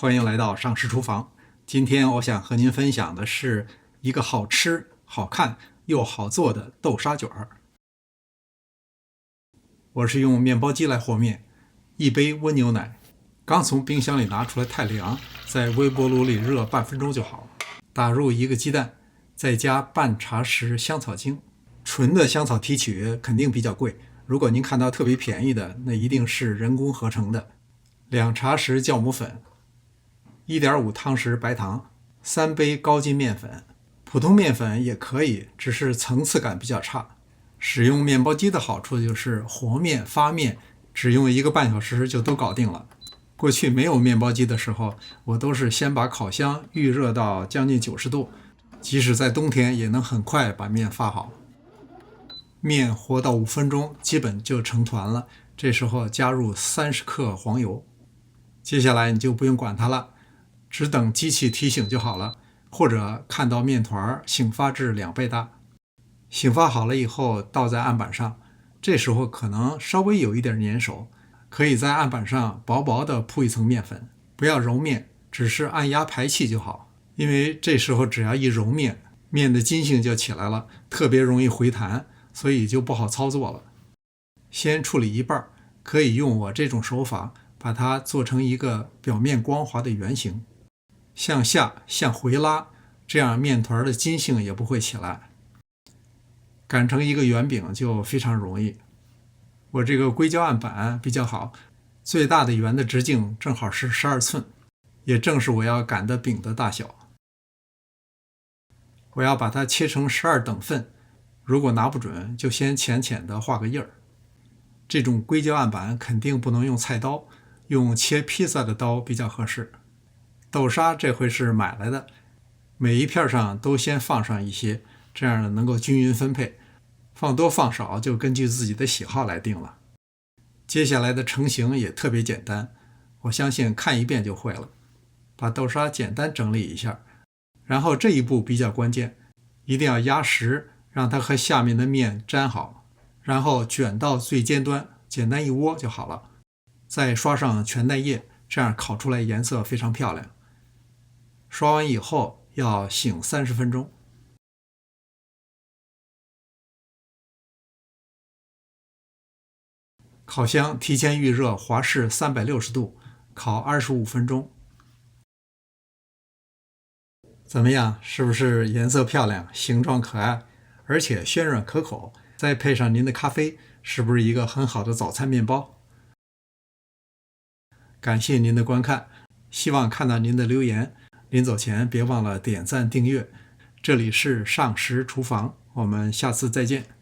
欢迎来到上师厨房。今天我想和您分享的是一个好吃、好看又好做的豆沙卷儿。我是用面包机来和面，一杯温牛奶，刚从冰箱里拿出来太凉，在微波炉里热半分钟就好。打入一个鸡蛋，再加半茶匙香草精。纯的香草提取肯定比较贵，如果您看到特别便宜的，那一定是人工合成的。2茶匙酵母粉，1.5汤匙白糖，3杯高筋面粉，普通面粉也可以，只是层次感比较差。使用面包机的好处就是和面、发面只用1个半小时就都搞定了。过去没有面包机的时候，我都是先把烤箱预热到将近90度，即使在冬天也能很快把面发好。面和到5分钟基本就成团了，这时候加入30克黄油。接下来你就不用管它了，只等机器提醒就好了，或者看到面团醒发至2倍大。醒发好了以后倒在案板上，这时候可能稍微有一点粘手，可以在案板上薄薄的铺一层面粉，不要揉面，只是按压排气就好。因为这时候只要一揉面，面的筋性就起来了，特别容易回弹，所以就不好操作了。先处理一半，可以用我这种手法把它做成一个表面光滑的圆形，向下向回拉，这样面团的筋性也不会起来。擀成一个圆饼就非常容易。我这个硅胶案板比较好，最大的圆的直径正好是12寸，也正是我要擀的饼的大小。我要把它切成12等份，如果拿不准就先浅浅的画个印儿。这种硅胶案板肯定不能用菜刀，用切披萨的刀比较合适。豆沙这回是买来的，每一片上都先放上一些，这样能够均匀分配，放多放少就根据自己的喜好来定了。接下来的成型也特别简单，我相信看一遍就会了。把豆沙简单整理一下，然后这一步比较关键，一定要压实，让它和下面的面粘好，然后卷到最尖端，简单一窝就好了。再刷上全耐液，这样烤出来颜色非常漂亮。刷完以后要醒30分钟。烤箱提前预热华氏360度，烤25分钟。怎么样？是不是颜色漂亮，形状可爱，而且暄软可口？再配上您的咖啡，是不是一个很好的早餐面包？感谢您的观看，希望看到您的留言。临走前别忘了点赞订阅。这里是上食厨房，我们下次再见。